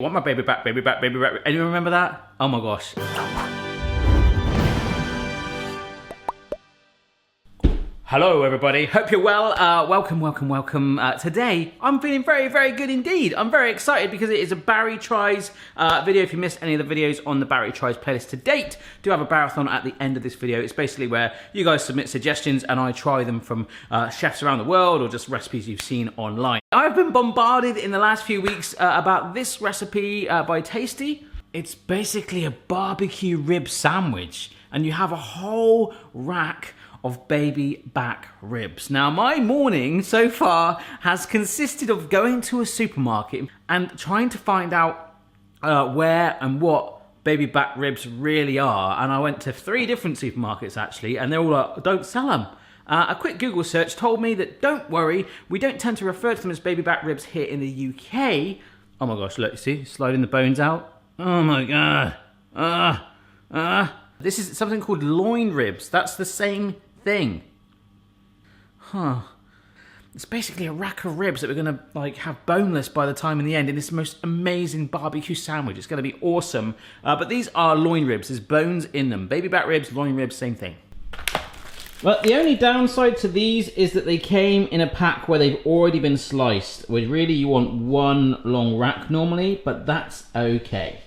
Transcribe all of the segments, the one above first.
I want my baby back, baby back, baby back. Anyone remember that? Oh my gosh. Hello everybody, hope you're well. Welcome. Today, I'm feeling very good indeed. I'm very excited because it is a Barry Tries video. If you missed any of the videos on the Barry Tries playlist to date, do have a marathon at the end of this video. It's basically where you guys submit suggestions and I try them from chefs around the world or just recipes you've seen online. I've been bombarded in the last few weeks about this recipe by Tasty. It's basically a barbecue rib sandwich and you have a whole rack of baby back ribs. Now, my morning so far has consisted of going to a supermarket and trying to find out where and what baby back ribs really are. And I went to 3 different supermarkets actually, and they're all like, don't sell them. A quick Google search told me that don't worry, we don't tend to refer to them as baby back ribs here in the UK. Oh my gosh, look, you see, sliding the bones out. Oh my god. This is something called loin ribs. That's the same thing. Huh. It's basically a rack of ribs that we're gonna like have boneless by the time in the end in this most amazing barbecue sandwich. It's gonna be awesome. But these are loin ribs. There's bones in them. Baby back ribs, loin ribs, same thing. Well, the only downside to these is that they came in a pack where they've already been sliced, where really you want one long rack normally, but that's okay.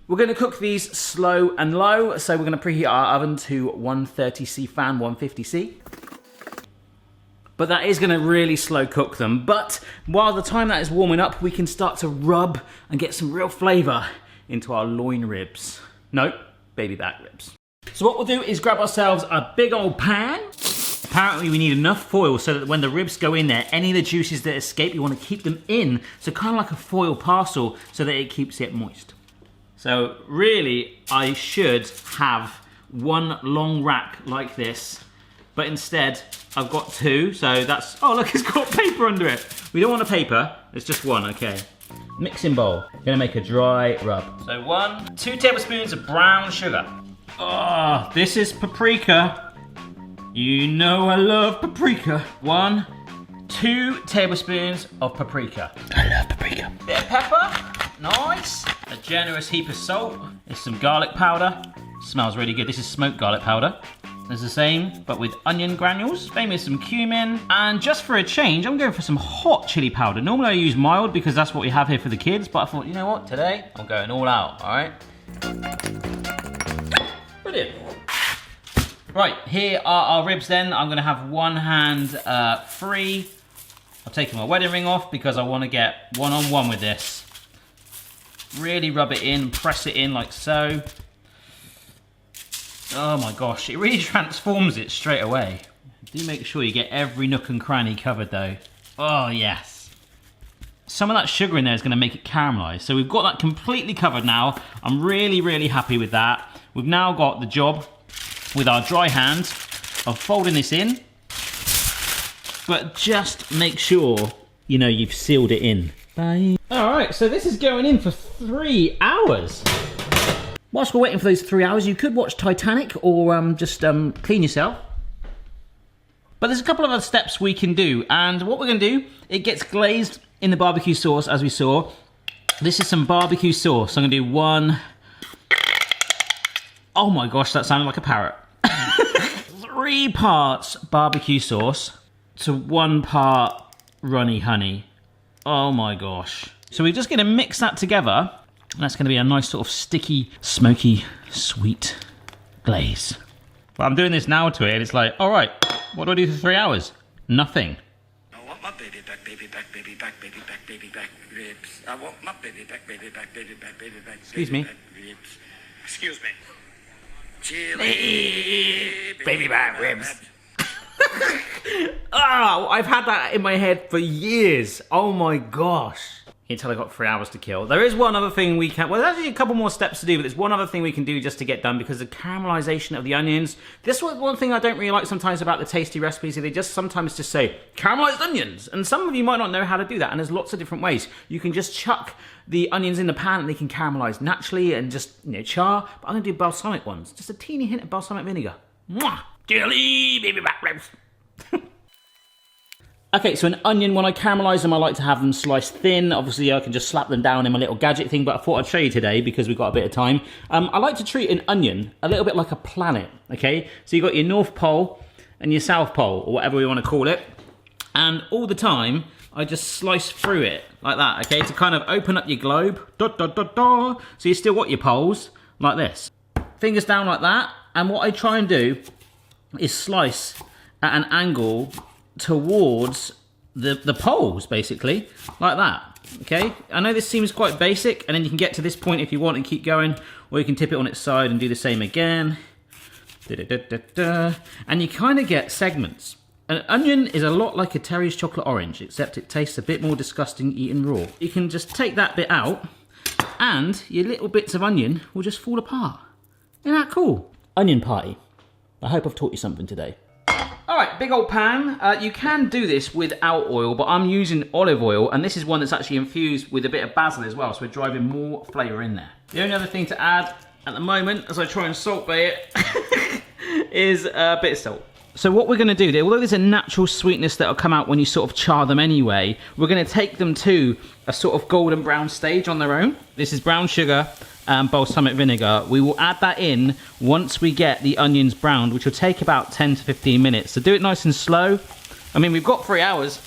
We're going to cook these slow and low, so we're going to preheat our oven to 130C fan 150C. But that is going to really slow cook them. But while the time that is warming up, we can start to rub and get some real flavour into our loin ribs. Nope, baby back ribs. So what we'll do is grab ourselves a big old pan. Apparently we need enough foil so that when the ribs go in there, any of the juices that escape, you want to keep them in. So kind of like a foil parcel so that it keeps it moist. So really, I should have one long rack like this, but instead I've got 2, so that's, oh look, it's got paper under it. We don't want a paper, it's just one, okay. Mixing bowl, gonna make a dry rub. So 2 tablespoons of brown sugar. Oh, this is paprika. You know I love paprika. 2 tablespoons of paprika. I love paprika. Bit of pepper, nice. A generous heap of salt. There's some garlic powder. Smells really good. This is smoked garlic powder. There's the same, but with onion granules. Maybe some cumin. And just for a change, I'm going for some hot chili powder. Normally I use mild because that's what we have here for the kids, but I thought, you know what, today I'm going all out, all right? Brilliant. Right, here are our ribs then. I'm gonna have one hand free. I've taken my wedding ring off because I wanna get one-on-one with this. Really rub it in, press it in like so. Oh my gosh, it really transforms it straight away. Do make sure you get every nook and cranny covered though. Oh yes. Some of that sugar in there is gonna make it caramelize. So we've got that completely covered now. I'm really happy with that. We've now got the job with our dry hand of folding this in. But just make sure, you know, you've sealed it in. Bye. Alright, so this is going in for 3 hours. Whilst we're waiting for those 3 hours, you could watch Titanic or just clean yourself. But there's a couple of other steps we can do. And what we're going to do, it gets glazed in the barbecue sauce as we saw. This is some barbecue sauce. I'm going to do 1... Oh my gosh, that sounded like a parrot. 3 parts barbecue sauce to 1 part runny honey. Oh my gosh. So we're just gonna mix that together, and that's gonna be a nice sort of sticky, smoky, sweet glaze. But I'm doing this now to it, and it's like, all right, what do I do for 3 hours? Nothing. I want my baby back, baby back, baby back, baby back, baby back ribs. I want my baby back, baby back, baby back, baby back. Excuse me. Ribs. Excuse me. Chili baby back ribs. Oh, I've had that in my head for years. Oh my gosh. Until I got 3 hours to kill. There is one other thing we can, well there's actually a couple more steps to do, but there's one other thing we can do just to get done because the caramelization of the onions. This was one thing I don't really like sometimes about the Tasty recipes. They just sometimes just say caramelized onions. And some of you might not know how to do that, and there's lots of different ways. You can just chuck the onions in the pan and they can caramelize naturally and just, you know, char. But I'm gonna do balsamic ones. Just a teeny hint of balsamic vinegar. Mwah! Chili baby back ribs. Okay, so an onion, when I caramelise them, I like to have them sliced thin. Obviously, I can just slap them down in my little gadget thing, but I thought I'd show you today because we've got a bit of time. I like to treat an onion a little bit like a planet, okay? So you've got your North Pole and your South Pole, or whatever we want to call it. And all the time, I just slice through it like that, okay? To kind of open up your globe. Dot, dot, dot, dot. So you still got your poles like this. Fingers down like that. And what I try and do is slice at an angle towards the poles, basically, like that, okay? I know this seems quite basic, and then you can get to this point if you want and keep going, or you can tip it on its side and do the same again. And you kind of get segments. An onion is a lot like a Terry's chocolate orange, except it tastes a bit more disgusting eaten raw. You can just take that bit out, and your little bits of onion will just fall apart. Isn't that cool? Onion party. I hope I've taught you something today. Alright, big old pan. You can do this without oil, but I'm using olive oil, and this is one that's actually infused with a bit of basil as well, so we're driving more flavour in there. The only other thing to add at the moment, as I try and salt bay it, is a bit of salt. So what we're going to do, although there's a natural sweetness that will come out when you sort of char them anyway, we're going to take them to a sort of golden brown stage on their own. This is brown sugar and balsamic vinegar. We will add that in once we get the onions browned, which will take about 10 to 15 minutes. So do it nice and slow. I mean, we've got 3 hours.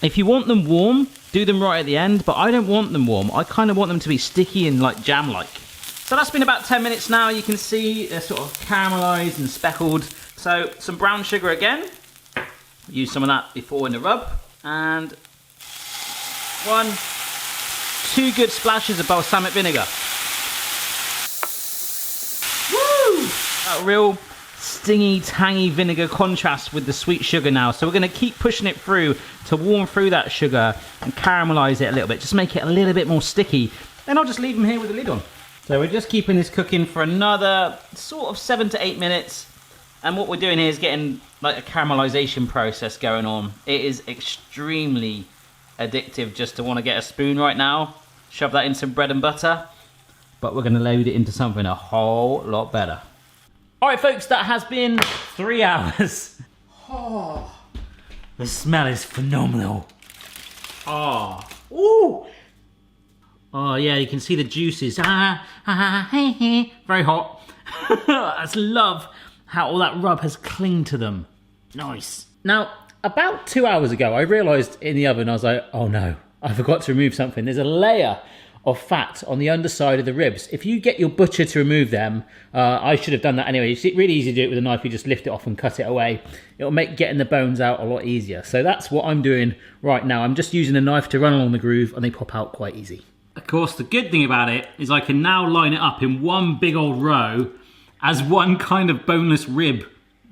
If you want them warm, do them right at the end, but I don't want them warm. I kind of want them to be sticky and like jam-like. So that's been about 10 minutes now. You can see they're sort of caramelized and speckled. So some brown sugar again. Use some of that before in the rub. And 2 good splashes of balsamic vinegar. Woo! That real stingy, tangy vinegar contrast with the sweet sugar now. So we're going to keep pushing it through to warm through that sugar and caramelize it a little bit. Just make it a little bit more sticky. Then I'll just leave them here with the lid on. So we're just keeping this cooking for another sort of 7 to 8 minutes. And what we're doing here is getting like a caramelization process going on. It is extremely addictive just to want to get a spoon right now, shove that in some bread and butter, but we're going to load it into something a whole lot better. Alright folks, that has been 3 hours. Oh, the smell is phenomenal. Oh, ooh. Oh yeah, you can see the juices. Very hot. I just love how all that rub has clinged to them. Nice. Now, about 2 hours ago, I realised in the oven, I was like, oh no, I forgot to remove something. There's a layer of fat on the underside of the ribs. If you get your butcher to remove them, I should have done that anyway. It's really easy to do it with a knife. You just lift it off and cut it away. It'll make getting the bones out a lot easier. So that's what I'm doing right now. I'm just using a knife to run along the groove and they pop out quite easy. Of course, the good thing about it is I can now line it up in one big old row as one kind of boneless rib,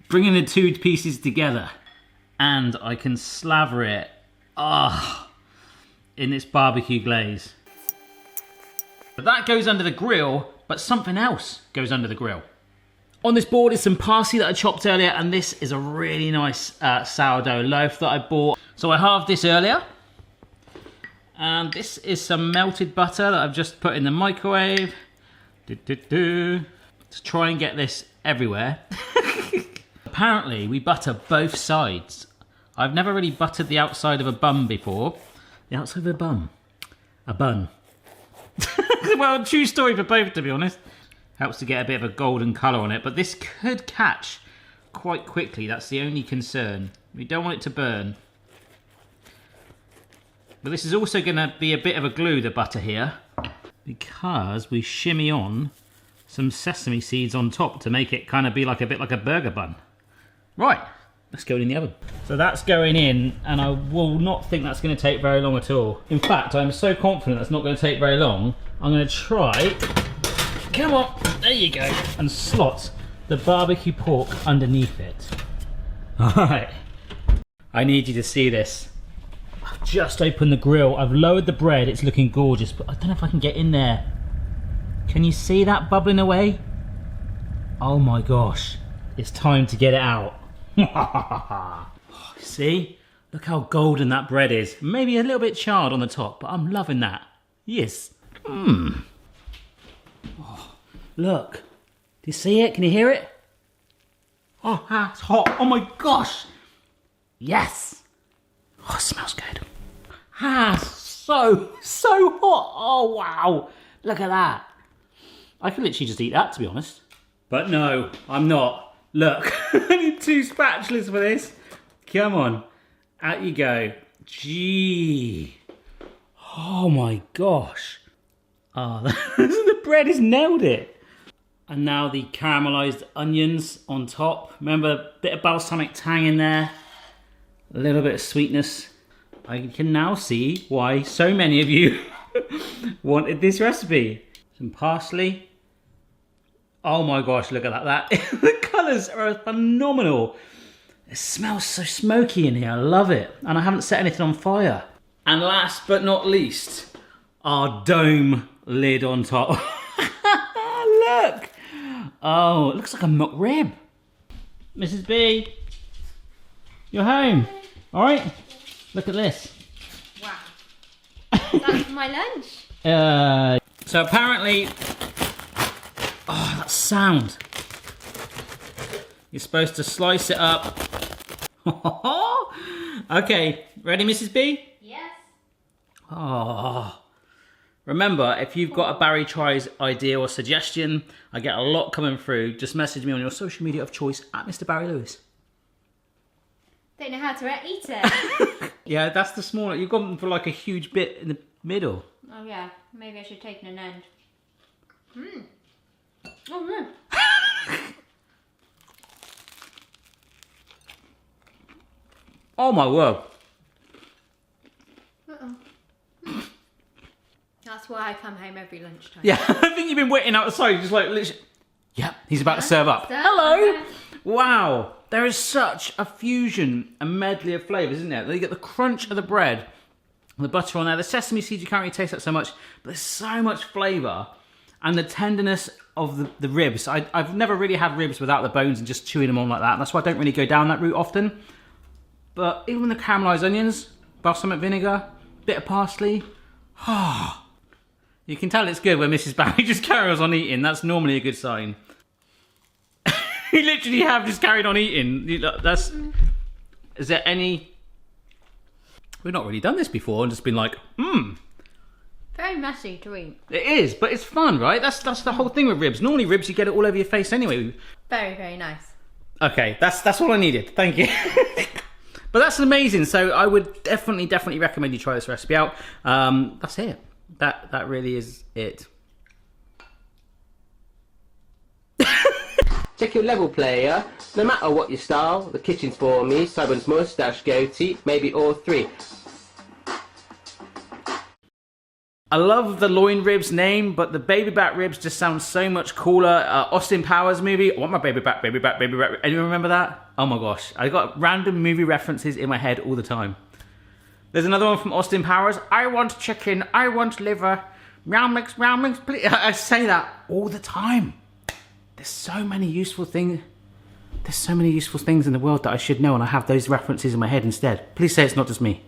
bringing the 2 pieces together. And I can slaver it, in this barbecue glaze. But that goes under the grill, but something else goes under the grill. On this board is some parsley that I chopped earlier, and this is a really nice sourdough loaf that I bought. So I halved this earlier. And this is some melted butter that I've just put in the microwave. To try and get this everywhere. Apparently, we butter both sides. I've never really buttered the outside of a bun before. The outside of a bun. A bun. Well, true story for both, to be honest. Helps to get a bit of a golden colour on it, but this could catch quite quickly. That's the only concern. We don't want it to burn. But this is also going to be a bit of a glue, the butter here, because we shimmy on some sesame seeds on top to make it kind of be like a bit like a burger bun. Right, let's go in the oven. So that's going in, and I will not think that's going to take very long at all. In fact, I'm so confident that's not going to take very long, I'm going to try, come on, there you go, and slot the barbecue pork underneath it. Alright, I need you to see this. I've just opened the grill, I've lowered the bread, it's looking gorgeous, but I don't know if I can get in there. Can you see that bubbling away? Oh my gosh, it's time to get it out. See? Look how golden that bread is. Maybe a little bit charred on the top, but I'm loving that. Yes. Oh, look. Do you see it? Can you hear it? Oh, it's hot. Oh my gosh. Yes. Oh, it smells good. Ah, so hot. Oh, wow. Look at that. I could literally just eat that, to be honest. But no, I'm not. Look, I need 2 spatulas for this. Come on. Out you go. Gee. Oh my gosh. Oh, the bread has nailed it. And now the caramelized onions on top. Remember, a bit of balsamic tang in there. A little bit of sweetness. I can now see why so many of you wanted this recipe. Some parsley. Oh my gosh, look at that. The colours are phenomenal. It smells so smoky in here, I love it. And I haven't set anything on fire. And last but not least, our dome lid on top. Look! Oh, it looks like a McRib. Mrs. B, you're home. All right? Look at this. Wow. That's my lunch. So apparently, oh, that sound. You're supposed to slice it up. Okay, ready, Mrs. B? Yes. Oh. Remember, if you've got a Barry Tries idea or suggestion, I get a lot coming through. Just message me on your social media of choice at Mr. Barry Lewis. Don't know how to eat it. Yeah, that's the smaller. You've gone for like a huge bit in the middle. Oh yeah, maybe I should take an end. Oh no. Oh my word. That's why I come home every lunchtime. Yeah, I think you've been waiting outside, just like literally. Yep, he's about to serve up. Hello! Wow, there is such a fusion, a medley of flavours, isn't there? You get the crunch of the bread, the butter on there, the sesame seeds you can't really taste that so much, but there's so much flavour, and the tenderness of the ribs. I've never really had ribs without the bones and just chewing them on like that. That's why I don't really go down that route often. But even the caramelised onions, balsamic vinegar, bit of parsley, you can tell it's good when Mrs. Barry just carries on eating. That's normally a good sign. You literally have just carried on eating. Is there any... We've not really done this before and just been like, Very messy to eat. It is, but it's fun, right? That's the whole thing with ribs. Normally ribs, you get it all over your face anyway. Very, very nice. Okay, that's all I needed. Thank you. But that's amazing. So I would definitely recommend you try this recipe out. That's it. That really is it. Check your level, player. No matter what your style, the kitchen's for me. Simon's moustache, goatee, maybe all 3. I love the loin ribs name, but the baby back ribs just sound so much cooler. Austin Powers movie. I want my baby back, baby back, baby back. Anyone remember that? Oh my gosh. I got random movie references in my head all the time. There's another one from Austin Powers. I want chicken. I want liver. Meow mix, please. I say that all the time. There's so many useful things. There's so many useful things in the world that I should know, and I have those references in my head instead. Please say it's not just me.